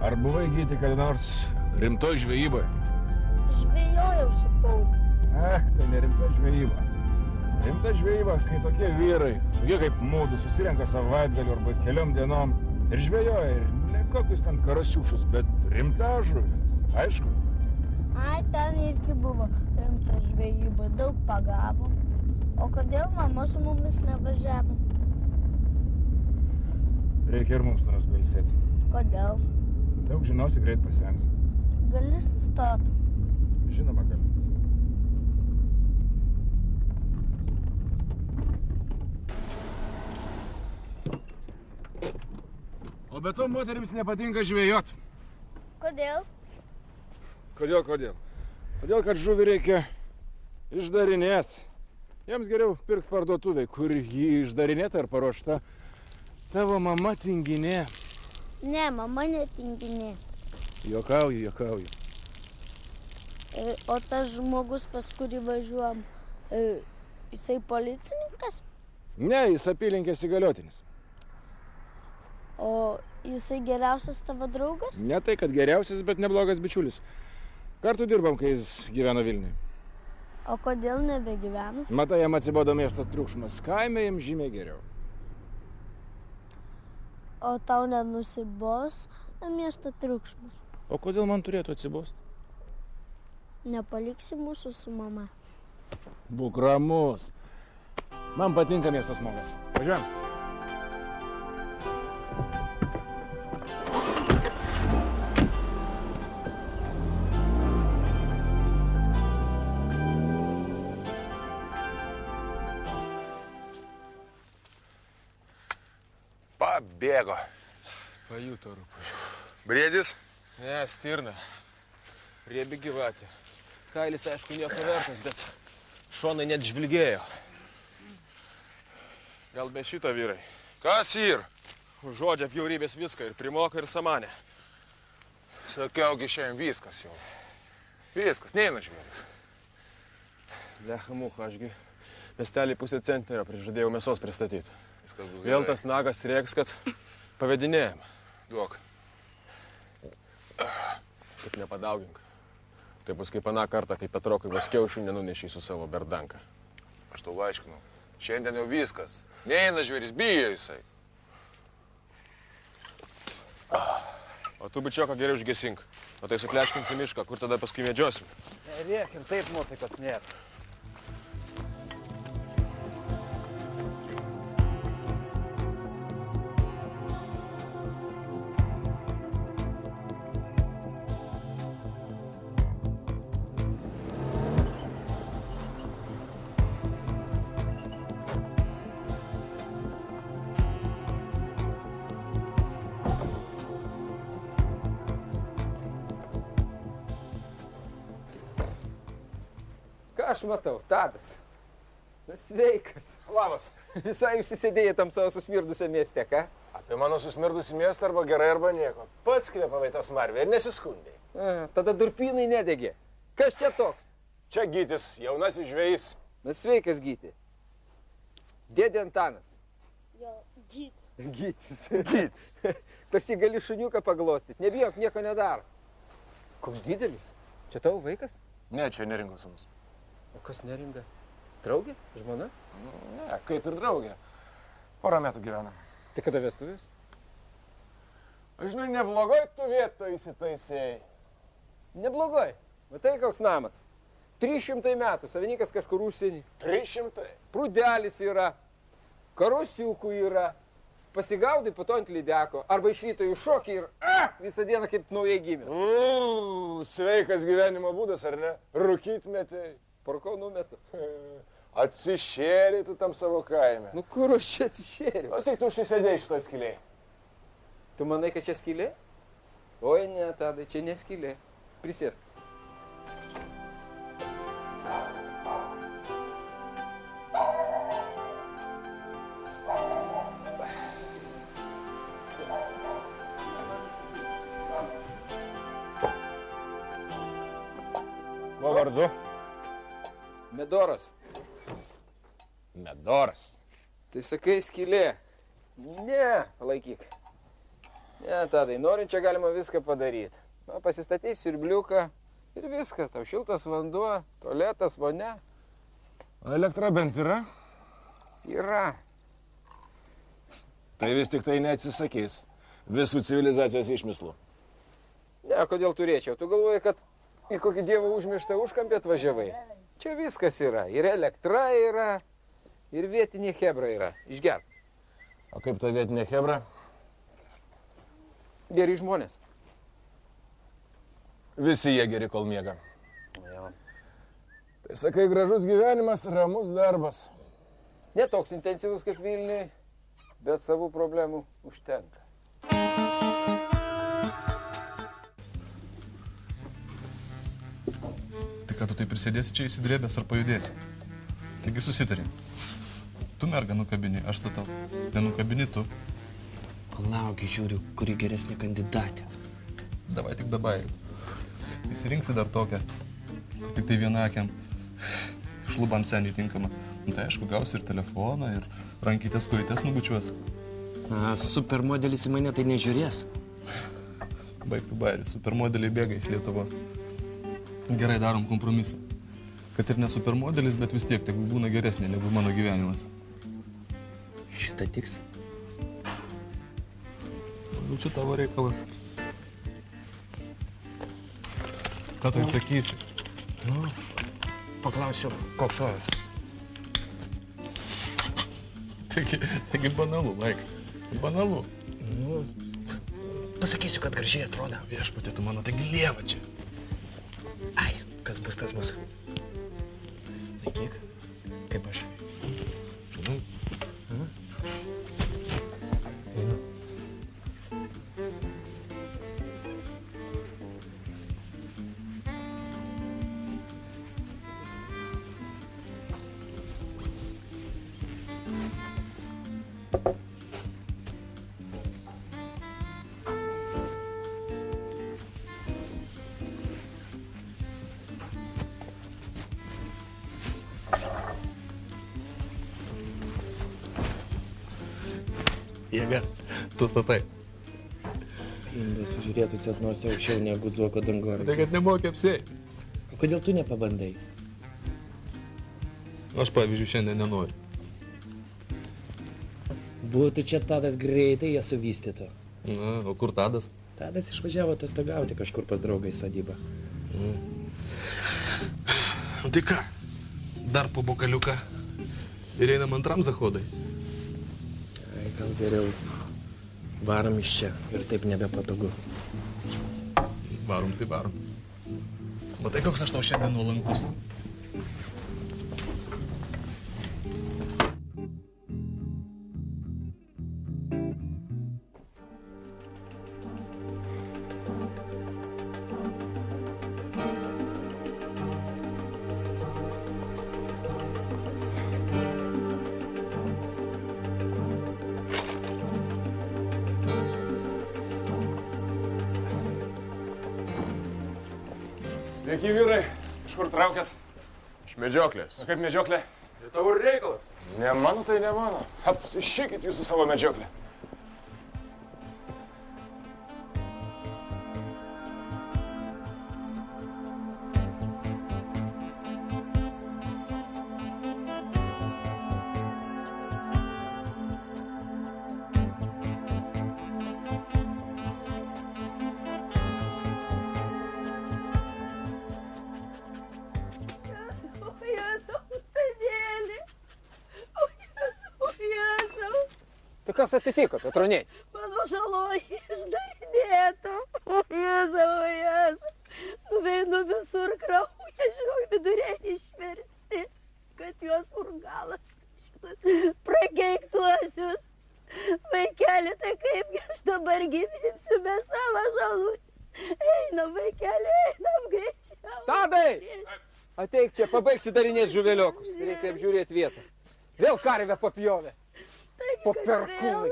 Ar buvai gyti kada nors rimtoj žvejyboje? Žvejojau su Pauliu. Tai nerimta žvejyba. Rimta žvejyba, kai tokie vyrai, tokie kaip mūdu, susirenka savaitgaliu arba keliom dienom ir žvejoja, ir ne kokius ten karasiušus, bet rimta žuvis, aišku. Ten irgi buvo rimta žvejyba, daug pagavo. O kodėl mama su mumis nevažiavo? Reikia ir mums nuras pailsėti. Kodėl? Daug žinosi, greit pasensi. Gali sustoti? Žinoma, gali. O be to moterims nepatinka žvejot. Kodėl? Kodėl? Todėl, kad žuvį reikia išdarinėti. Jiems geriau pirkt parduotuvėj, kur jį išdarinėta ir paruošta. Tavo mama tinginė. Ne, mama netinginė. Juokauju. O tas žmogus, pas kurį važiuojam, jisai policininkas? Ne, jis apylinkės įgaliotinis. O jisai geriausias tavo draugas? Ne tai, kad geriausias, bet neblogas bičiulis. Kartu dirbam, kai jis gyveno Vilniuje. O kodėl nebegyvena? Matai, jam atsibodo miesto triukšmas. Kaime jam žymiai geriau. O tau nenusibos miesto triukšmas? O kodėl man turėtų atsibosti? Nepaliksi mūsų su mama. Būk ramus. Man patinka miesto smogas. Važiuojam. Pabėgo. Pajuto rūpūžių. Briedis? Ne, stirna. Riebi gyvatė. Kailis, aišku, nieko vertas, bet šonai net žvilgėjo. Gal be šito, vyrai? Kas yra? Už žodžią bjaurybės viską ir primoka ir samanė. Sakiaugi šiandien viskas jau. Viskas, neina žvėris. Lecha mucha, ašgi miestelį pusę centnerio prižadėjau mėsos pristatyti. Viskas bus Vėl gerai. tas nagas rėks, kad pavedinėjam. Duok. Tik nepadaugink. Tai bus kaip aną kartą, kai Petrokui vos kiaušių nenunešį su savo berdanka. Aš tau aiškinu. Šiandien jau viskas. Neina žvėris, bijo jisai. O tu, bičioką, geriau užgesink. O tai sukleškinsi mišką, kur tada paskui medžiosim. Nerėk, ir taip nuotaikos nėra. Ką aš matau? Tadas. Na, sveikas. Labas. Visai užsisėdėjai tam savo susmirdusią miestę, ką? Apie mano susmirdusį miestą arba gerai, arba nieko. Pats kvėpavai tą smarvę ir nesiskundėjai. Tada durpynai nedegė. Kas čia toks? Čia Gytis, jaunasis žvejys. Na, sveikas, Gyti. Dėdė Antanas. Jo, Gytis. Gytis. Gytis. Tas jį gali šuniuką paglostyti. Nebijok, nieko nedaro. Koks didelis? Čia tavo vaikas? Ne, čia Neringos sūnus. O kas Neringa? Draugė? Žmona? Ne, kaip ir draugė. Porą metų gyvenam. Tai kada vestuvės? Žinai, neblogoj tu vietoj įsitaisėjai. Neblogoj. Matai, koks namas. 300 metų, savininkas kažkur užsienį. 300. Prūdelis yra, karosiukų yra. Pasigaudai po to ant lydeko, arba iš ryto iššokį ir visą dieną kaip naujai gimęs. Sveikas gyvenimo būdas, ar ne? Rūkyt metėjai. Parkau numetu. Atsišėrei tu tam savo kaime. Nu kur aš čia atsišėriau? O tik tu užsisėdėjai šitoj skylėj. Tu manai, kad čia skylė? Oi ne, Tadai, čia ne skylė. Prisėsk. Kuo vardu? Medoras. Medoras. Tai sakai skylė. Ne, palaikyk. Ne, Tadai, norint čia galima viską padaryti. Na, pasistatys siurbliuką ir viskas. Tau šiltas vanduo, tualetas, vonia. Elektra bent yra? Yra. Tai vis tik tai neatsisakys visų civilizacijos išmislų. Ne, kodėl turėčiau? Tu galvoji, kad į kokį dievo užmirštą užkampį atvažiavai? Čia viskas yra. Ir elektra yra, ir vietinė chebra yra. Išgerk. O kaip ta vietinė chebra? Geri žmonės. Visi jie geri, kol miega. Jo. Tai sakai, gražus gyvenimas, ramus darbas. Ne toks intensyvus kaip Vilniui, bet savų problemų užtenka. Tai ką tu taip prisėdėsi čia įsidrėbęs ar pajudėsi? Taigi susitarim. Tu mergą nukabini, aš statau. Nenukabini tu. Palaukiai, žiūriu, kuri geresnė kandidatė. Davai tik be bairių. Įsirinksi dar tokią, tik tai vienakiam, šlubam seniai tinkamą. Nu, tai aišku, gausi ir telefoną, ir rankytės kojytės nubučiuos. Na, supermodelis į mane tai nežiūrės. Baigtų bairių, supermodeliai bėga iš Lietuvos. Gerai, darom kompromisą. Kad ir ne supermodelis, bet vis tiek, tegul būna geresnė negu mano gyvenimas. Šitą tiks. Nu, čia tavo reikalas. Ką tu atsakysi? Nu, paklausiu, koks oras. Taigi banalu, Maikai. Banalu. Nu, pasakysiu, kad gražiai atrodo. Viešpatie, tu mano, taigi lieva čia. Ai, kas bus, tas bus. Laikyk, kaip aš. Nu, Einu. jėga, tu statai. Indas sužiūrėtusios nors aukščiau negu Zuoko dangoraižį. Tai kad nemoki apsėti. O kodėl tu nepabandai? Aš, pavyzdžiui, šiandien nenoriu. Būtų čia Tadas greitai ją suvystytų. Na, o kur Tadas? Tadas išvažiavo atostogauti kažkur pas draugą į sodybą. Nu tai ką, dar po bokaliuką ir einam antram zahodai. Ai, gal geriau varom iš čia ir taip nebepatogu. Varom, tai varom. Matai, koks aš tau šiandien nuolankus. Sveiki, vyrai. Iš kur traukiat? Iš medžioklės. O kaip medžioklė? Tai tavo reikalas. Ne mano, tai ne mano. Apsišykit jūsų savo medžioklę. Tai kas atsitiko, Petroniai? Mano žaloji išdarinėta. O Jėzau, o Jėzau. Nuveinu visur kraują, žinau, viduriai išversti, kad juos urgalas šitus prakeiktuosius. Vaikeli, tai kaipgi aš dabar gyvensiu be savo žalų. Einam, vaikeli, einam greičiau. Tadai! Ateik čia, pabaigsi darinėti žuveliokus. Reikia apžiūrėti vietą. Vėl karvę papjovė. Po perkūnai.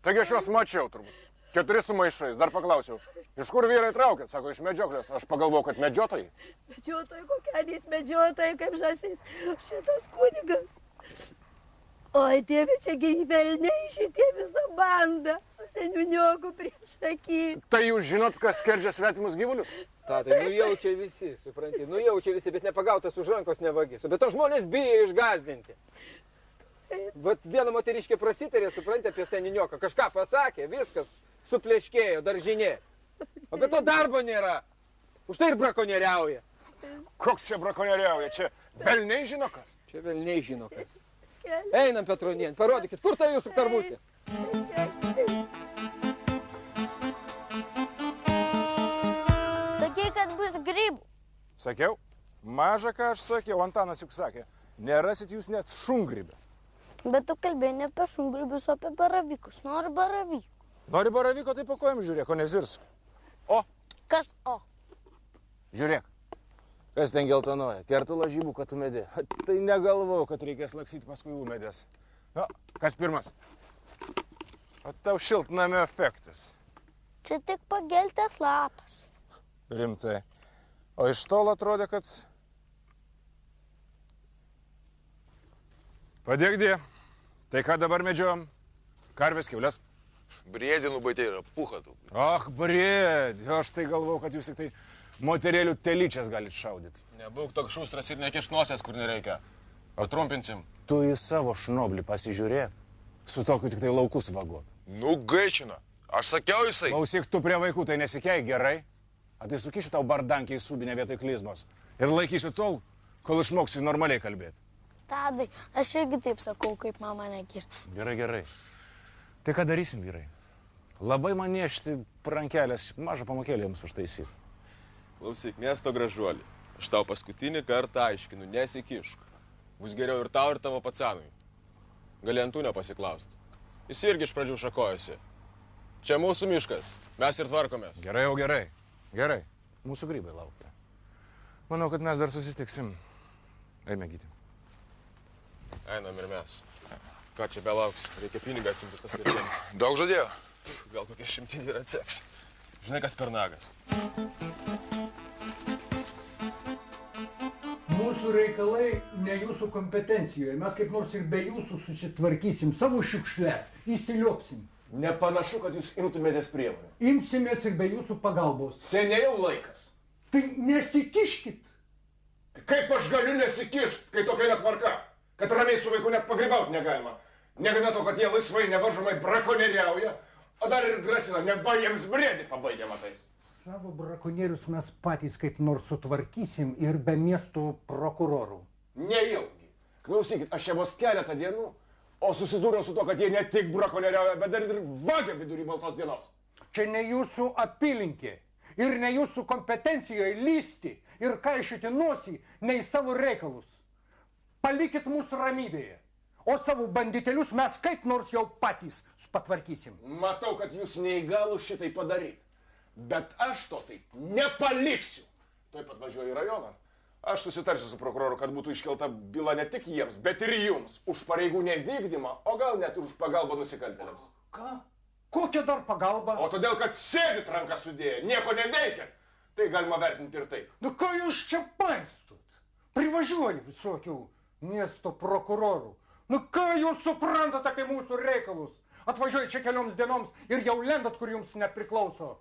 Taigi aš juos mačiau turbūt. 4 su maišais. Dar paklausiau. Iš kur vyrai traukėt? Sako, iš medžioklės. Aš pagalvojau, kad medžiotojai. Medžiotojai, kokiais medžiotojai, kaip žąsis. Šitas kunigas. Oi, tėvi, čia velniai šitie visą bandą su seniunioku prieš akį. Tai jūs žinot, kas skerdžia svetimus gyvulius? Tadai, nujaučia visi, supranti, nujaučia visi, bet nepagautas už rankos nevagys. Bet to žmonės bijo išgazdinti. Vat viena moteriškė prasitarė, supranti, apie seninioką, kažką pasakė, viskas supleškėjo, daržinė. O be to darbo nėra. Už tai ir brakonieriauja. Koks čia brakonieriauja? Čia velniai žino kas? Čia velniai žino kas. Einam, Petronien, parodykit, kur tai jūsų karvutė? Sakei, kad bus grybų. Sakiau? Maža ką aš sakiau, Antanas juk sakė. Nerasit jūs net šungrybę. Bet tu kalbėjai ne apie šungrybius, o apie baravykus. Nori baravykų. Nori baravyko, tai po kojom žiūrėk, o nezirsuk. O, Kas o? žiūrėk. Kas ten geltonoja? Kertų lažybų, kad tu medė. Tai negalvojau, kad reikės laksyti paskui medės. Na, kas pirmas? O tau šiltnamio efektas. Čia tik pageltęs lapas. Rimtai. O iš tol atrodė, kad... Padėk die. Tai ką dabar medžiojam? Karvės, kiaulės? Briedį nubaitė yra, puha tu. Ach, briedį. Aš tai galvau, kad jūs tik tai moterėlių telyčias galit šaudyti. Nebūk toks šustras ir nekiš nosies, kur nereikia. Patrumpinsim. Tu į savo šnoblį pasižiūrėk. Su tokiu tik tai laukus vagot. Nu, gaičina. Aš sakiau jisai. Klausyk, tu prie vaikų tai nesikei gerai. A tai sukišiu tau bardankį į subinę vietoj klizmos. Ir laikysiu tol, kol išmoksi normaliai kalbėti. Tadai, aš irgi taip sakau, kaip mama nekiš. Gerai, gerai. Tai ką darysim, vyrai? Labai man nešti rankelės, mažą pamokėlį jums užtaisyti. Klausyk, miesto gražuolį. Aš tau paskutinį kartą aiškinu, nesikišk. Bus geriau ir tau, ir tavo pacanui. Gali Antūnio pasiklausti. Jis irgi iš pradžių šakojasi. Čia mūsų miškas, mes ir tvarkomės. Gerai, jau gerai. Gerai. Mūsų grybai laukia. Manau, kad mes dar susitiksim. Eime, gyti. Einam ir mes. Ką čia belauks? Reikia pinigą atsimti už tas vietelį. Daug žadėjo? Gal kokie 100 ir atseks. Žinai, kas per nagas. Mūsų reikalai ne jūsų kompetencijoje. Mes kaip nors ir be jūsų susitvarkysim savo šiukšles, įsiliopsim. Nepanašu, kad jūs imtumėtės priemonių. Imsimės ir be jūsų pagalbos. Seniai jau laikas. Tai nesikiškit. Kaip aš galiu nesikišt, kai tokia netvarka? Kad ramiai su vaiku net pagrybauti negalima. Negana to, kad jie laisvai nevaržomai brakonieriauja, o dar ir grasina, neva jiems briedį pabaigė, matai. Savo brakonierius mes patys kaip nors sutvarkysim ir be miesto prokurorų. Nejaugi. Klausykit, aš čia vos keletą dienų, o susidūriau su to, kad jie ne tik brakonieriauja, bet dar ir vagia vidury baltos dienos. Čia ne jūsų apylinkė ir ne jūsų kompetencijoje lysti ir kaišiuoti nosį, ne į savo reikalus. Palikit mūsų ramybėje, o savo banditelius mes kaip nors jau patys patvarkysim. Matau, kad jūs neįgalų šitai padaryti, bet aš to taip nepaliksiu. Tuoj pat važiuoju į rajoną. Aš susitarsiu su prokuroru, kad būtų iškelta byla ne tik jiems, bet ir jums už pareigų nevykdymą, o gal net už pagalbą nusikaltėliams. Ką? Kokia dar pagalba? O todėl, kad sėdit ranką sudėję, nieko neveikėt, tai galima vertinti ir taip. Nu ką jūs čia paistot? Privažiuoja visokių miesto prokurorų. Nu ką jūs suprantat apie mūsų reikalus? Atvažiuojat čia kelioms dienoms ir jau lendat, kur jums nepriklauso.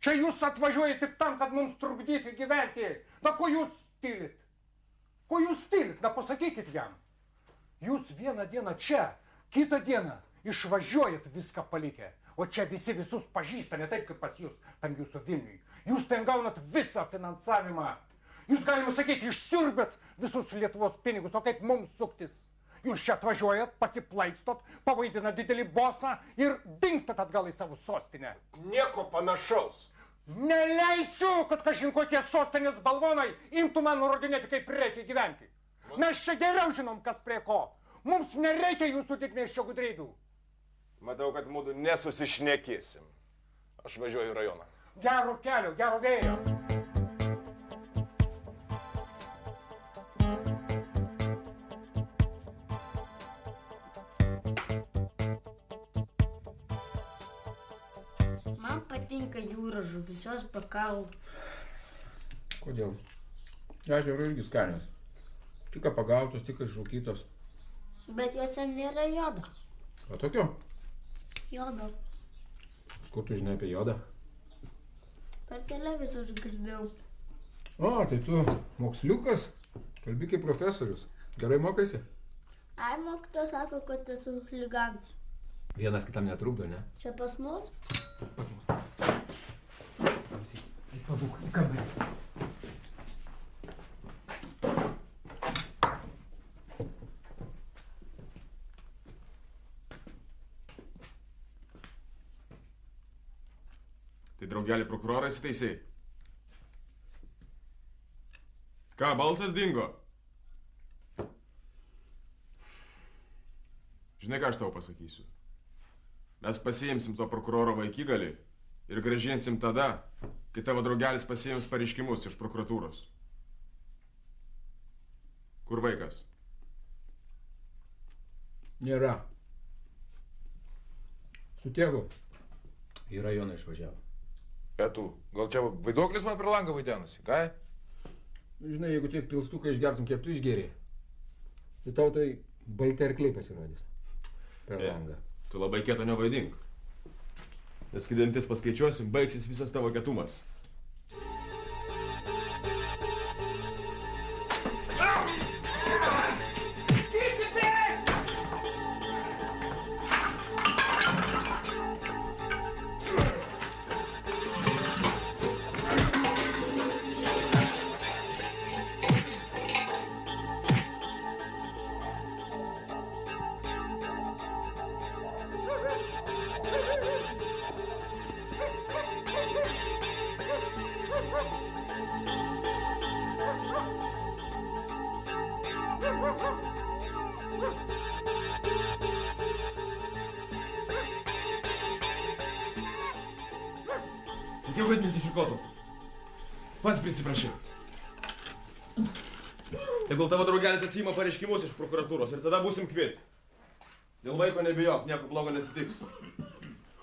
Čia jūs atvažiuojat tik tam, kad mums trukdyti gyventi. Na ko jūs tylit? Ko jūs tylit? Na pasakykit jam. Jūs vieną dieną čia, kitą dieną išvažiuojat viską palikę. O čia visi visus pažįsta, ne taip kaip pas jūs, tam jūsų Vilniui. Jūs ten gaunat visą finansavimą. Jūs galima sakyti, išsiurbėt visus Lietuvos pinigus, o kaip mums suktis? Jūs čia atvažiuojat, pasiplaikstot, pavaidinat didelį bosą ir dingstat atgal į savo sostinę. Nieko panašaus. Neleisiu, kad kažin kokie sostinės balvonai imtų man nurodinėti, kaip reikia gyventi. Mes čia geriau žinom, kas prie ko. Mums nereikia jūsų didmiesčio gudrybių. Matau, kad mūdu nesusišnekėsim. Aš važiuoju į rajoną. Gero kelio, gero vėjo. Man patinka jūros žuvis, jos be kaulų. Kodėl? Ežero irgi skanios. Tik pagautos, tik išrūkytos. Bet juose nėra jodo. O tokio? Jodo. Kur tu žinai apie jodą? Per televizorių girdėjau. O, tai tu moksliukas, kalbi kaip profesorius. Gerai mokaisi? Ai, mokytojas sako, kad esu chuliganas. Vienas kitam netrukdo, ne? Čia pas mus? Pas mus. Klausyk, pabūk į kambarį. Tai draugelį prokurorai įsiteisėjai. Ką, balsas dingo? Žinai, ką aš tau pasakysiu? Mes pasiimsim to prokuroro vaikigalį ir grąžinsim tada, kai tavo draugelis pasiims pareiškimus iš prokuratūros. Kur vaikas? Nėra. Su tėvu į rajoną išvažiavo. Petų, gal čia vaiduoklis man per langą vaidenusi, ką? Žinai, jeigu tiek pilstuką išgertum, kiek tu išgėrė, tai tau tai balti arkliai pasirodys per langą. Tu labai kieto nevaidink. Nes kai dantis paskaičiuosim, baigsis visas tavo kietumas. Sakiau, kad nesišikotų. Pats prisiprašai. Tegul tavo draugelis atsiima pareiškimus iš prokuratūros ir tada būsim kviti. Dėl vaiko nebijok, nieko blogo nesitiks.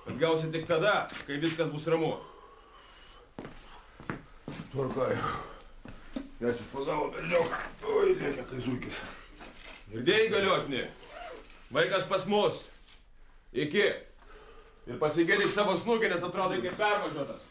Bet gausi tik tada, kai viskas bus ramu. Tvarkai. Nes jūs pagavo berniuką. Oi, lėkia kai zuikis. Girdėjai, galiotinį? Vaikas pas mus. Iki. Ir pasigėdik savo snukį, nes atrodo kaip pervažiuotas.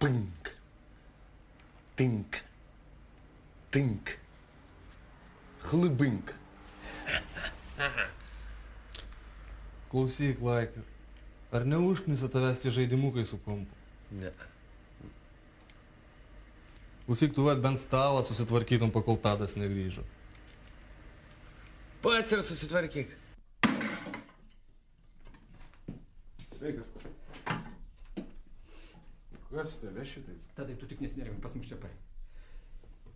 Pink. Tink. Tink. Chlibink. Klausyk, Laikai, ar neužknisa tavęs tie žaidimukai su kompu? Ne. Klausyk, tu bent stalą susitvarkytum, pakol Tadas negrįžo. Pats ir susitvarkyk. Sveikas. Kas tave šitai? Tadai, tu tik nesinervink, pas mus čia pai.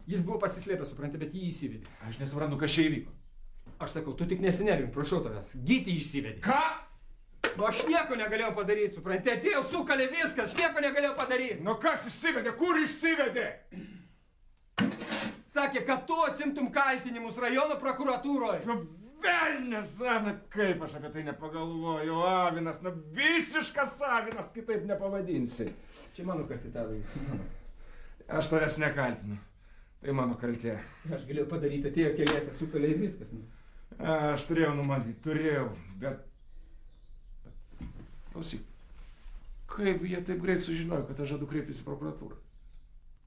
Jis buvo pasislėpęs, supranti, bet jį įsivedė. Aš nesuprantu, kas čia įvyko. Aš sakau, tu tik nesinervink, prašau tavęs. Gyti įsivedė. Ką? Nu, aš nieko negalėjau padaryti, supranti, atėjau, sukalė viskas, aš nieko negalėjau padaryti. Nu kas išsivedė? Kur išsivedė? Sakė, kad tu atsimtum kaltinimus rajono prokuratūroje. Nu, velnias, na kaip aš apie tai nepagalvoju, avinas, nu visiškas avinas, kitaip nepavadinsi. Čia mano kaltė, Tadai. Aš tavęs nekaltinu. Tai mano kaltė. Aš galėjau padaryti, atėjo keliese, sukalė ir viskas. Nu. Aš turėjau numatyti, bet... Klausyk, kaip jie taip greit sužinojo, kad aš žadu kreiptis į prokuratūrą?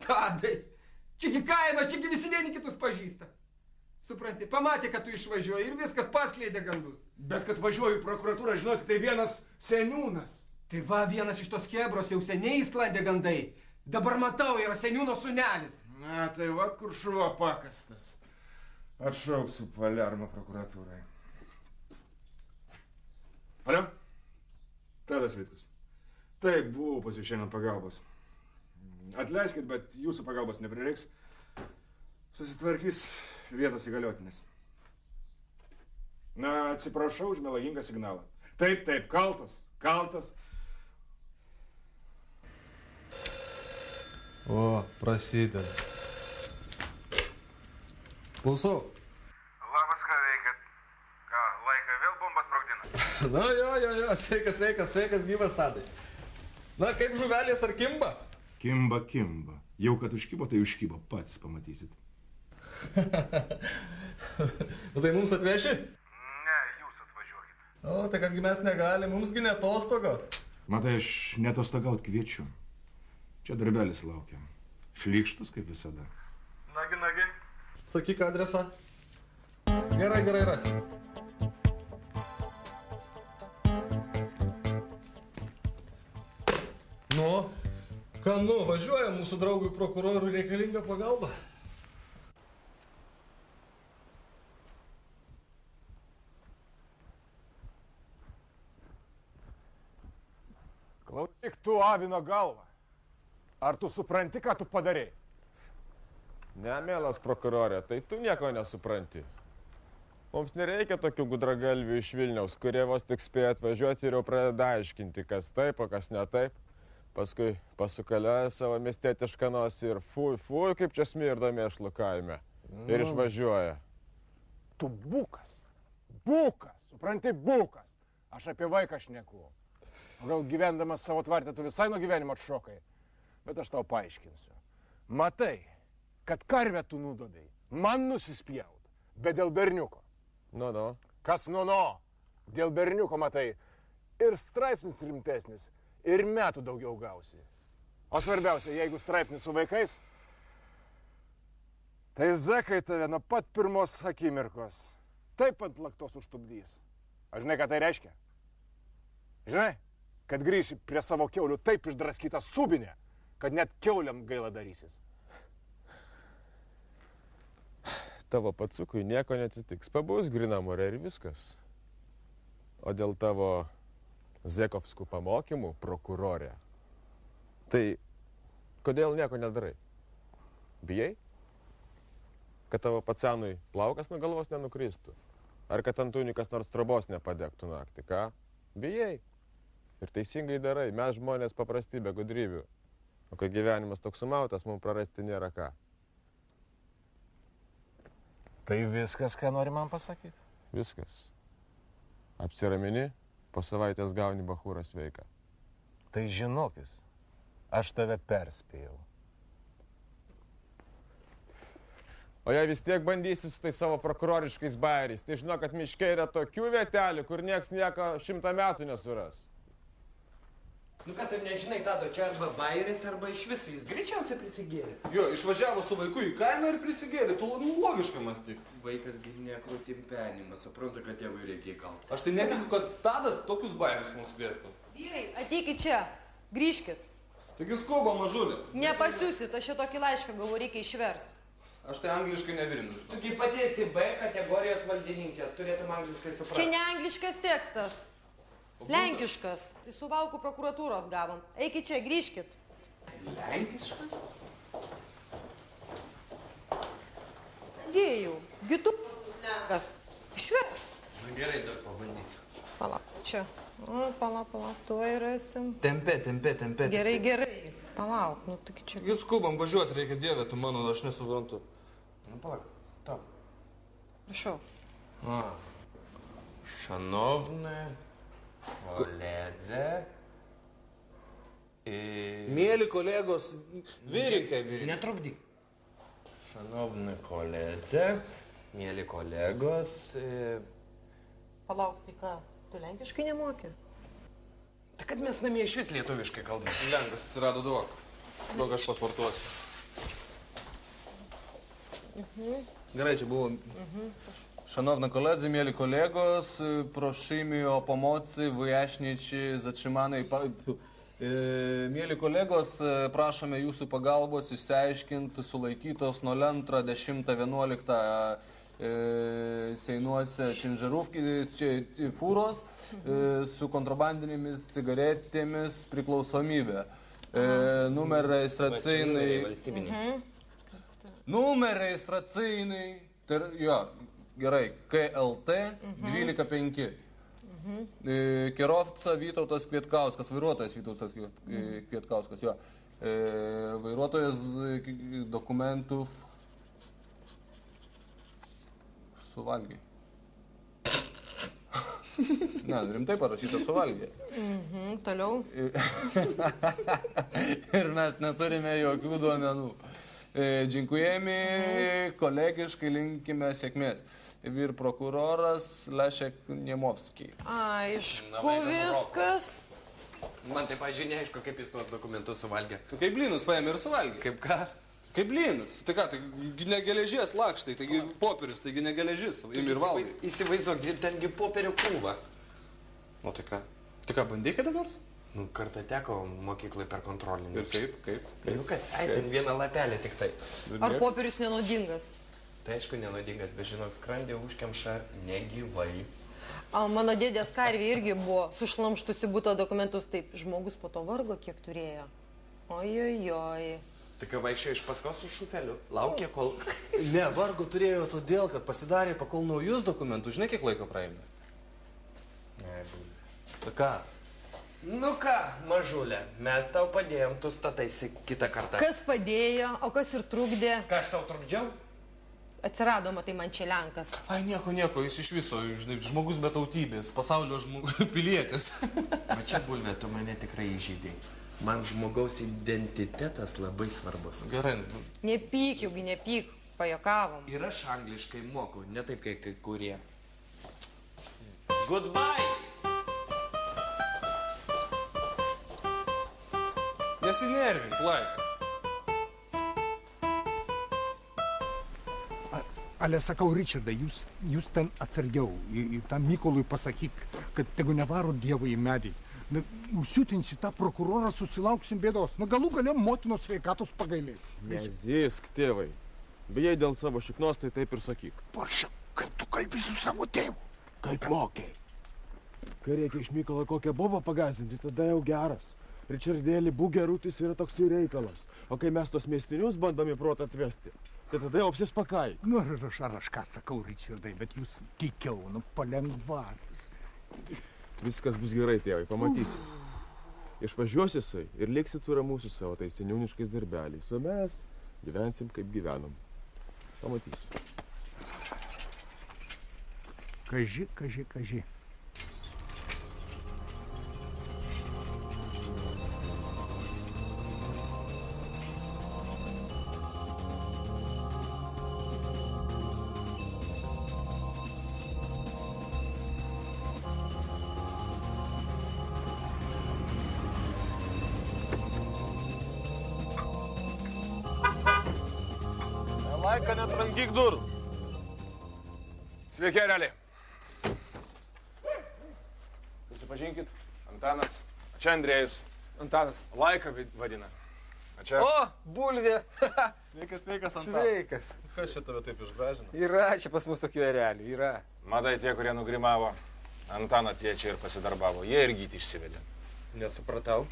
Tadai, čiagi kaimas, čiagi visi vieni kitus pažįsta. Supranti, pamatė, kad tu išvažiuoji ir viskas paskleidė gandus. Bet kad važiuoju į prokuratūrą, žinau, tik tai vienas seniūnas. Tai va, vienas iš tos kebros jau seniai sklandė gandai. Dabar matau, yra seniūno sūnelis. Na, tai va, kur šuo pakastas. Atšauksiu Palermo prokuratūrai. Alio? Tadas Vitkus. Taip, buvau pas jūs šiandien pagalbos. Atleiskit, bet jūsų pagalbos neprireiks. Susitvarkys vietos įgaliotinis. Na, atsiprašau už melagingą signalą. Taip, kaltas. O, prasideda. Klausau. Labas, ką veikiat? Ką, Na, jo, sveikas gyvas, Tadai. Na, kaip žuvelės ar kimba? Kimba. Jau kad užkybo, tai užkybo, patys pamatysit. Tai mums atveši? Ne, jūs atvažiuokit. O, tai kadgi mes negalim, mumsgi netostogos. Matai, aš netostogaut kviečiu. Čia darbelis laukia. Šlykštus kaip visada. Nagi. Sakyk adresą. Gerai, rasi. Nu, ką važiuoja mūsų draugui prokurorui reikalinga pagalba. Klausyk tu, avino galva. Ar tu supranti, ką tu padarei? Ne, mielas prokurorė, tai tu nieko nesupranti. Mums nereikia tokių gudragalvių iš Vilniaus, kurie vos tik spėja atvažiuoti ir jau pradeda aiškinti, kas taip, o kas ne taip. Paskui pasukalioja savo miestietišką nosį ir fui, kaip čia smirda mėšlų kaime. Ir išvažiuoja. Tu bukas, supranti, bukas. Aš apie vaiką šneku. O gal gyvendamas savo tvarte tu visai nuo gyvenimo atšokai. Bet aš tau paaiškinsiu. Matai, kad karvę tu nudodai, man nusispjaut, bet dėl berniuko. Nu. Kas nu? Dėl berniuko, matai, ir straipsnis rimtesnis, ir metų daugiau gausi. O svarbiausia, jeigu straipsnis su vaikais, tai zekai tave nuo pat pirmos akimirkos taip ant laktos užtupdys. A žinai, ką tai reiškia? Žinai, kad grįši prie savo kiaulių taip išdraskytą subinę, kad net kiauliam gaila darysis. Tavo pacukui nieko neatsitiks. Pabus grinamorė ir viskas. O dėl tavo zekovskų pamokymų, prokurorė, tai kodėl nieko nedarai? Bijai? Kad tavo pacenui plaukas nuo galvos nenukristų? Ar kad Antūniui kas nors trobos nepadegtų naktį, ką? Bijai. Ir teisingai darai. Mes žmonės paprasti be gudrybių. O kai gyvenimas toks sumautas, mums prarasti nėra ką. Tai viskas, ką nori man pasakyti? Viskas. Apsiramini, po savaitės gauni bachūrą sveiką. Tai žinokis, aš tave perspėjau. O jei vis tiek bandysi su tai savo prokuroriškais bairiais, tai žinok, kad miške yra tokių vietelių, kur nieks nieko 100 metų nesuras. Nu ką, tu nežinai, Tado, čia arba bairis, arba iš viso jis greičiausiai prisigėrė. Jo, išvažiavo su vaiku į kaimą ir prisigėrė, tu logiškai mąstyk. Vaikas gi nekrūtimpenimas, supranta, kad tėvui reikia įkalti. Aš tai netikiu, kad Tadas tokius bairius mums kviestų. Vyrai, ateikit čia, grįžkit. Taigi skuba, mažulė. Nepasiūsit, aš čia tokį laišką gavau, reikia išversti. Aš tai angliškai nevirinu, žinau. Tu kaip pati esi B kategorijos valdininkė, turėtum angliškai suprasti. Čia ne angliškas tekstas. Lenkiškas. Tai Suvalkų prokuratūros gavom. Eikit čia, grįžkit. Lenkiškas? Dėjau. Gitu lenkas. Išverst. Nu gerai, dar pabandysiu. Palauk, čia. O, palauk, tuoj rasim. Tempė. Gerai. Palauk, nu taigi čia. Vis skubam važiuoti reikia, Dieve, tu mano, aš nesuprantu. Nu palauk, top. Prašau. Šanovne koledze. Mėly kolegos, vyrininkai. Netrukdyk. Šanovne koledze, mėly kolegos. Palauk, tai ką, tu lenkiškai nemoki? Tai kad mes namie iš vis lietuviškai kalbame. Lenkas atsirado duok. Duok aš pasportuosiu. Gerai, čia buvo. Szanowne koledzy, mieli kolegos, prosimy o pomocy, wyjaśnić zatrzymanej... Mieli kolegos, prašome jūsų pagalbos išsiaiškinti sulaikytos nuo 2.10.11 Seinuose fūros su kontrabandinėmis cigaretėmis priklausomybė. Numer registracyjny, jo, gerai, KLT 12.5. Kierowca Vytautas Kvietkauskas, vairuotojas Vytautas Kvietkauskas, jo. Vairuotojas dokumentų suvalgė. Ne, rimtai parašyta suvalgė. Toliau. Ir mes neturime jokių duomenų. Dziękujemy, kolegiškai linkime sėkmės. Vyr prokuroras Leszek Niemovski. Aišku viskas. Man tai, pažiūrėjau, neaišku, kaip jis tuos dokumentus suvalgė. Kaip blynus paėmė ir suvalgė. Kaip ką? Kaip blynus. Tai ką, tai ne geležies lakštai, taigi popierius, taigi ne geležis. Imi ir valgai. Įsivaizduok, tengi popierio krūva. O tai ką? Tai ką, bandei kada nors? Nu, kartą teko mokyklai per kontrolinius. Ir kaip? Nu, kad, ten vieną lapelę tik tai. Ar popierius nenodingas? Tai aišku, nenodingas, bet žinok, skrandį užkemša negyvai. Mano dėdės karvė irgi buvo sušlamštusi buto dokumentus, taip žmogus po to vargo kiek turėjo. Ojojoj. Tai kai vaikščiojo iš paskos su šufeliu, laukė kol... Ne, vargo turėjo todėl, kad pasidarė pakol naujus dokumentus. Žinai, kiek laiko praėmė? Ne, būlė. Tai ką? Nu ką, mažulė, mes tau padėjom, tu stataisi kitą kartą. Kas padėjo, o kas ir trukdė? Ką aš tau trukdžiau? Atsirado, matai, man čia Lenkas. Ai, nieko, jis iš viso, žinai, žmogus be tautybės, pasaulio pilietis. Va čia, Bulme, tu mane tikrai įžeidėjai. Man žmogaus identitetas labai svarbus. Gerai. Nepyk, juk nepyk, pajokavom. Ir aš angliškai moku, ne taip kaip kai kurie. Goodbye! Nesinervink, Laika. Ale sakau, Ričardai, jūs ten atsargiau. Tam Mykolui pasakyk, kad tegu nevaro Dievą į medį. Užsiutinsi tą prokurorą, susilauksim bėdos. Galų gale motinos sveikatos pagailėti. Nezysk, tėvai. Beje, dėl savo šiknos, tai taip ir sakyk. Paša, kaip tu kalbi su savo tėvu? Kaip mokiai. Kai reikia iš Mykolo kokią bobą pagazdinti, tada jau geras. Ričardėlį, būk gerutis yra toksai reikalas. O kai mes tos miestinius bandom į protą atvesti, tai tada jau apsispakai. Nu, ar aš ką sakau, Ričardai, bet jūs tikiau, palengvatis. Viskas bus gerai, tėvai, pamatysi. Išvažiuosi su ir liksi tu ramus su savo tais seniūniškais darbeliais. O mes gyvensim kaip gyvenom. Pamatysi. Kaži. Laika, netrankyk durų. Sveiki, ereliai. Susipažinkit, Antanas. Čia Andrėjus. Antanas. Laika vadina. Čia... O, Bulvė. Sveikas, Antanas. Sveikas. Kas čia tave taip išgražino? Yra čia pas mus tokių erelių, yra. Matai, tie, kurie nugrimavo, Antaną tie čia ir pasidarbavo. Jie ir gyti išsivedė. Nesupratau.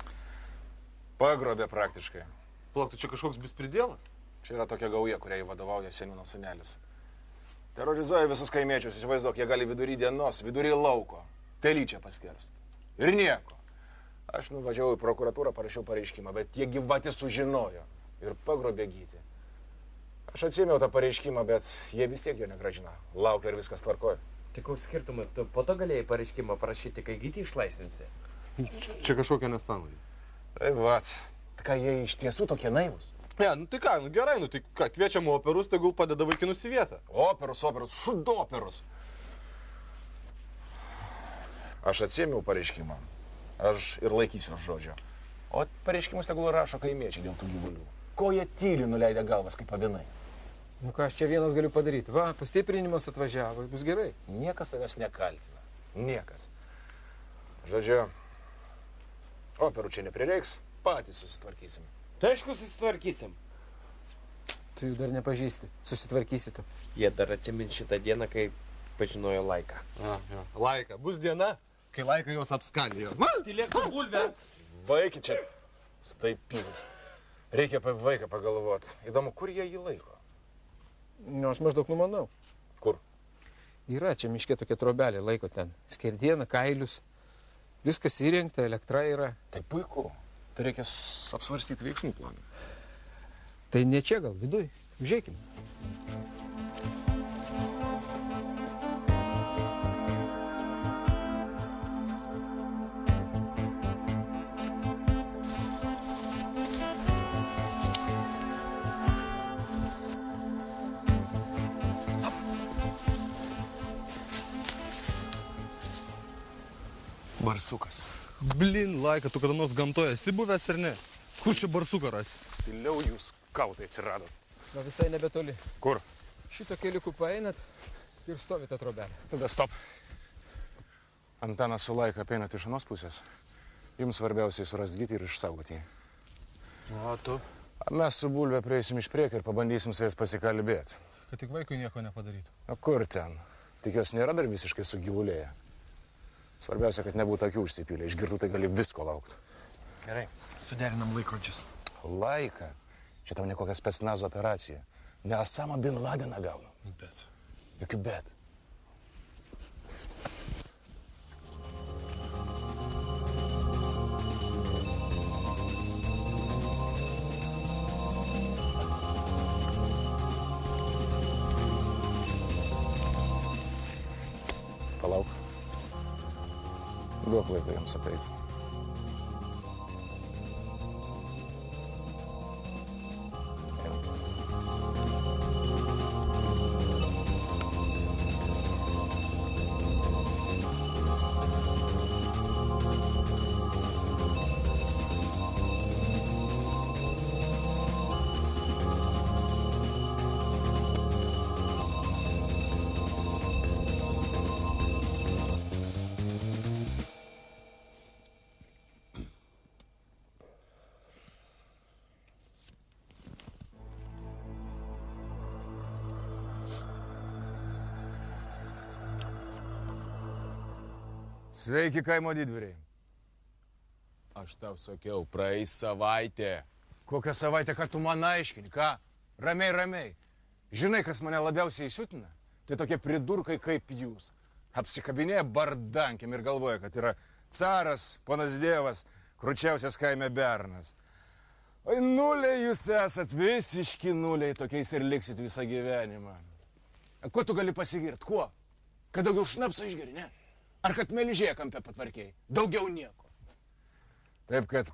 Pagrobė praktiškai. Plauk, tai čia kažkoks bus pridėlas? Čia yra tokia gauja, kuriai vadovauja seniūno sūnelis. Terorizuoja visus kaimiečius, įsivaizduok, jie gali vidury dienos, vidury lauko, telyčią paskerst. Ir nieko. Aš nuvažiavau į prokuratūrą, parašiau pareiškimą, bet tie gyvati sužinojo ir pagrobė gyti. Aš atsėmiau tą pareiškimą, bet jie vis tiek jo negrąžina. Laukia ir viskas tvarkoja. Tai koks skirtumas, tu po to galėjai pareiškimą parašyti, kai gyti išlaisvinsi? Čia kažkokia nesąmonė. Tai vat, tai ką jie iš tiesų tokie naivūs? Ne, nu tai ką, nu gerai, nu tai ką, kviečiam operus, tegul padeda vaikinus į vietą. Operus, šudoperus. Aš atsėmiau pareiškimą. Aš ir laikysiu žodžio. O pareiškimus tegul rašo kaimiečiai dėl tų gyvulių. Ko jie tyli nuleidę galvas kaip avinai? Nu ką, aš čia vienas galiu padaryti. Va, pastiprinimas atvažiavo, bus gerai. Niekas tavęs nekaltina. Niekas. Žodžiu, operų čia neprireiks, patys susitvarkysim. Tai aišku susitvarkysim. Tu jų dar nepažįsti. Susitvarkysi tu. Jie dar atsimins šitą dieną, kai pažinojo Laiką. Laika. Bus diena, kai Laika jos apskandėjo. Tylėk, Bulvė. Baikit čia staipytis. Reikia apie vaiką pagalvoti. Įdomu, kur jie jį laiko? Nu, aš maždaug numanau. Kur? Yra čia miške tokia trobelė, laiko ten. Skerdieną, kailius. Viskas įrengta, elektra yra. Tai puiku. Tai reikia apsvarstyti veiksmų planą. Tai ne čia gal, viduj. Žiūrėkim. Barsukas. Blin, Laika, tu kada nors gamtoje esi buvęs ar ne? Kur čia barsuką rasi? Tyliau jūs skautai atsirado. Na visai nebetoli. Kur? Šito keliuku paeinat ir stovite trobelę. Tada stop. Antanas su Laika apeinat iš anos pusės. Jums svarbiausiai surasti Gytį ir išsaugoti jį. O tu? Mes su Bulve prieisim iš priekio ir pabandysim su jais pasikalbėti. Kad tik vaikui nieko nepadarytų. O kur ten? Tik jos nėra dar visiškai sugyvulėję. Svarbiausia, kad nebūtų akių užsipylę. Išgirtų, tai gali visko laukti. Gerai, suderinam laikrodžius. Laika. Čia tau ne kokia specnazo operacija. Ne Asamą bin Ladeną gaunam. Bet. Jokių bet. Palauk. Duok laiko jiems apeiti. Sveiki, kaimo didvyriai. Aš tau sakiau, praeis savaitė. Kokią savaitę, ką tu man aiškini, ką? Ramiai, ramiai. Žinai, kas mane labiausiai įsiutina? Tai tokie pridurkai kaip jūs. Apsikabinėja bardankėm ir galvoja, kad yra caras, ponas Dievas, kručiausias kaime bernas. Oi, nuliai jūs esat, visiški nuliai, tokiais ir liksit visą gyvenimą. Kuo tu gali pasigirti? Kuo? Kad daugiau šnapso išgeri, ne? Ar kad melžėje kampe patvarkiai? Daugiau nieko. Taip, kad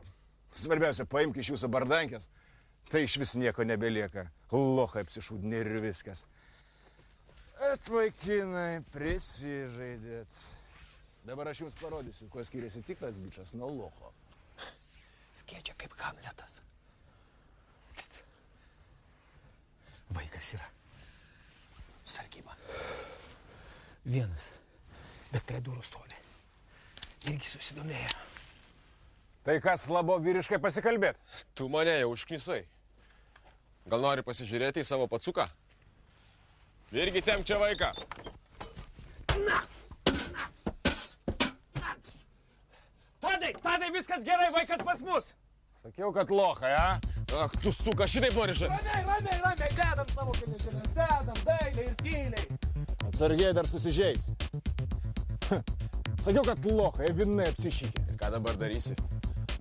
svarbiausia, paimk iš jūsų bardankės, tai iš vis nieko nebelieka. Lochai apsišūdini ir viskas. Et vaikinai, prisižaidėt. Dabar aš jums parodysiu, kuo skiriasi tikras bičas nuo locho. Skiečia kaip Hamletas. Cits. Vaikas yra. Sargyba. Vienas. Bet prie durų stovi. Irgi susidomėjo. Tai kas labo vyriškai pasikalbėt? Tu mane jau užknisai. Gal nori pasižiūrėti į savo pacuką? Irgi temk čia vaiką. Tadai, viskas gerai, vaikas pas mus. Sakiau, kad lochai, a? Ach, tu suka, šitaip nori žaisti. Ramiai, dedam savo pinigėlį. Dedam, dailiai ir tyliai. Atsargiai dar susižeis. Sakiau, kad lochai, vinai apsišykė. Ir ką dabar darysi?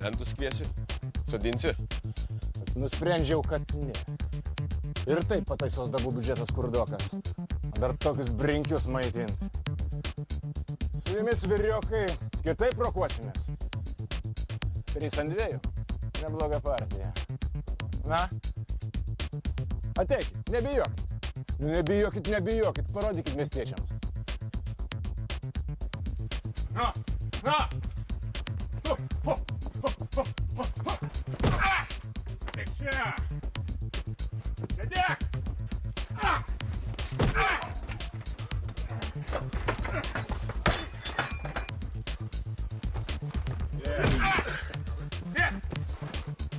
Lentus kviesi? Sodinsi? Nusprendžiau, kad ne. Ir taip pataisos darbų biudžetas kurdokas. Dar tokius brinkius maitint. Su jumis, vyriokai, kitaip rokuosimės. 3 ant 2. Nebloga partija. Na? Ateikit, nebijokit. Nebijokit, parodykit miestiečiams. Na! Tai čia! Sėdėk!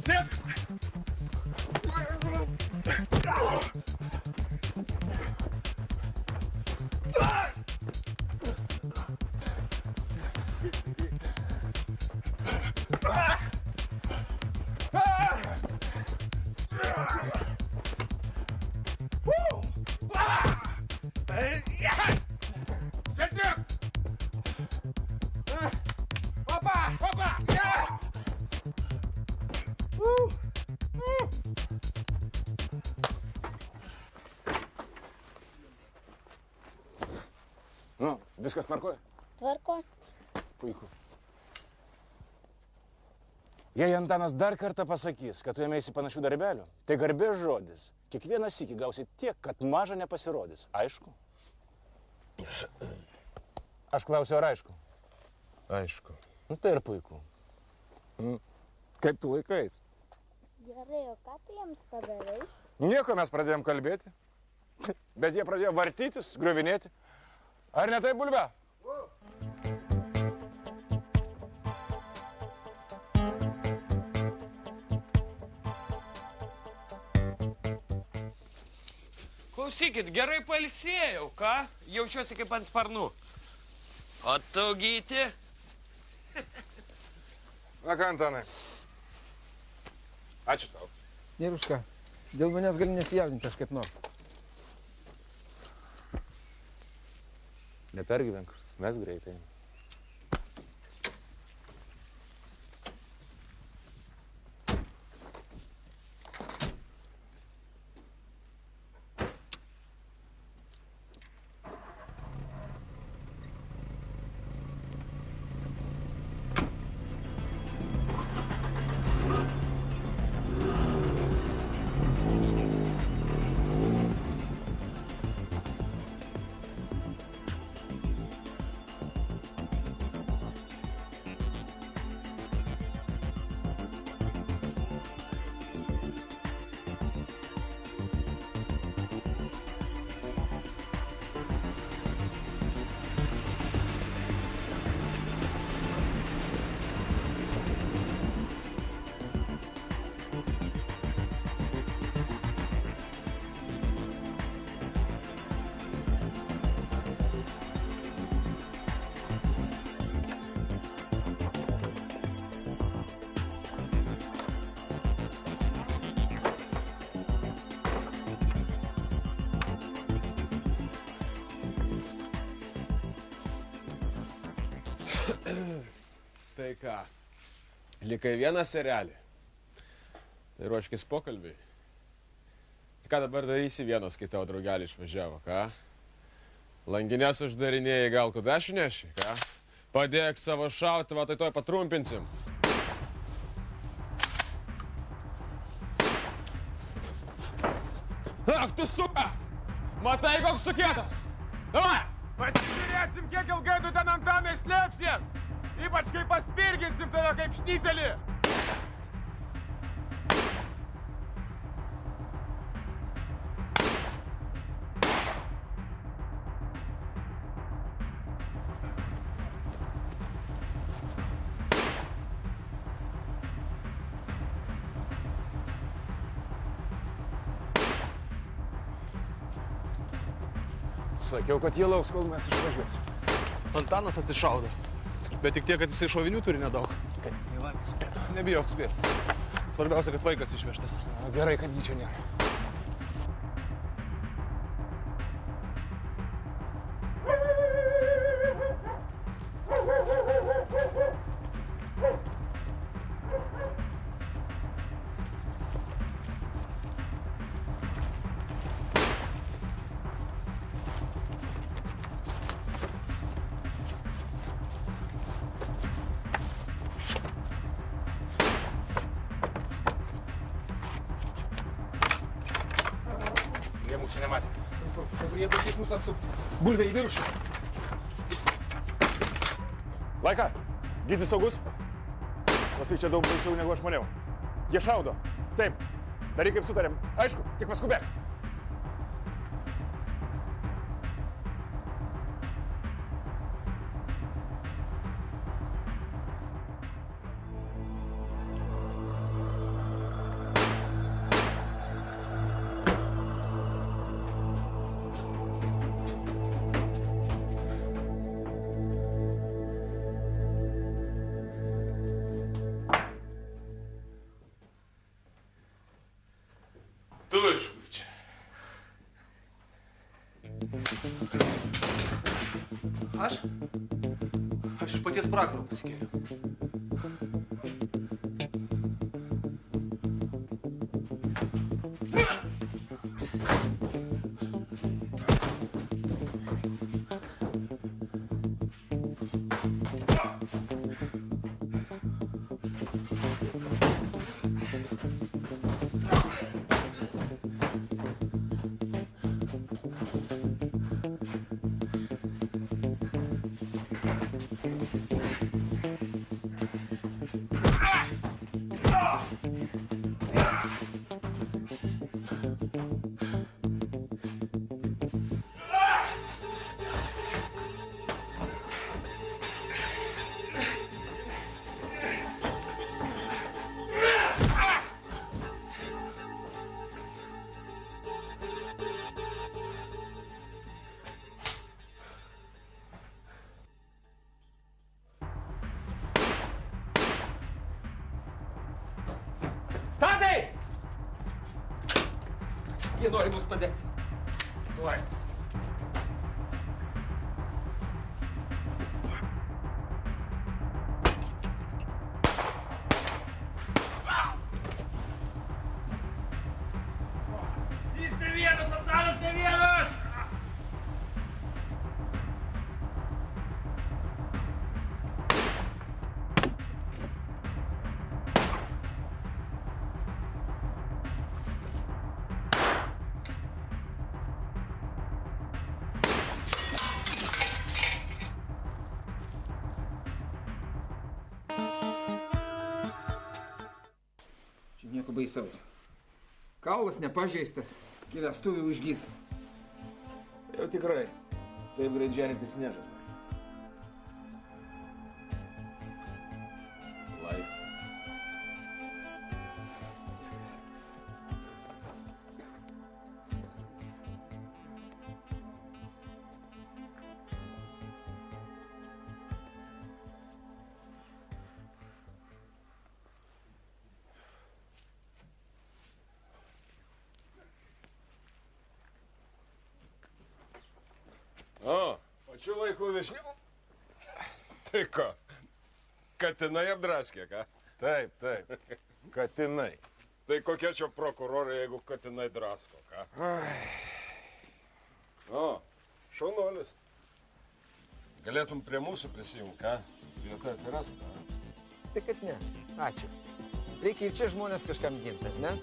Sėsk! Nu, viskas tvarkoja? Tvarko. Puiku. Jei Antanas dar kartą pasakys, kad tu ėmėsi panašių darbelių, tai garbės žodis. Kiekvieną sykį gausi tiek, kad maža nepasirodys. Aišku? Aš klausiu, ar aišku? Aišku. Nu tai ir puiku. Kaip tu laikais? Gerai, o ką tu jiems padarai? Nieko mes pradėjom kalbėti. Bet jie pradėjo vartytis, griuvinėti. Ar ne taip, Bulbe? Klausykit, gerai pailsėjau, ką? Jaučiuosi kaip ant sparnų. O tu, Gyti? Na ką, Antanai? Ačiū tau. Ir už ką? Dėl manęs gali nesijaudinti aš kaip nors. Nepergyvenk, mes greitai. Tai ką, likai vieną serelį. Tai ruoškis pokalbiai. Ką dabar darysi vienas, kai tavo draugelį išvažiavo, ką? Langinės uždarinėjai, gal kudašių neši, ką? Padėk savo šautuvą, tai toj patrumpinsim. Ak, tu supa! Matai, koks tu kietas? Davai! Pasižiūrėsim, kiek ilgai tu ten Antanai slėpsies. Ypač kai paspirginsim tave kaip šnycelį. Sakiau, kad jie lauks, kol mes išvažiuosim. Antanas atsišaudo. Bet tik tiek, kad jisai šovinių turi nedaug. Kaip Ivanas spėtų. Nebijok, spės. Svarbiausia, kad vaikas išvežtas. Gerai, kad jį čia nėra. Jie mūsų nematė. Dabar jie bandys mūsų apsukti. Bulvė į viršų. Laika, Gyti saugus? Klausai, čia daug baisiau negu aš maniau. Jie šaudo. Taip, daryk kaip sutarėm. Aišku, tik paskubėk. Tu iš kur čia? Aš? Aš iš paties pragaro pasikėliau. Jie nori mus padegti. Tuoj. Jis ne vienas, Antanas ne vienas! Čia nieko baisaus. Kaulas nepažeistas, iki vestuvių užgys. Jau tikrai, taip greit ženytis nežada. Laik. O, pačiu laiku višnių. Tai ko, katinai apdraskė, ką? Taip, taip. Katinai. Tai kokie čia prokurorai, jeigu katinai drasko, ką? O, šaunuolis. Galėtum prie mūsų prisijungti, ką? Vieta atsiras, ką? Tai kad ne. Ačiū. Reikia ir čia žmonės kažkam ginti, ne?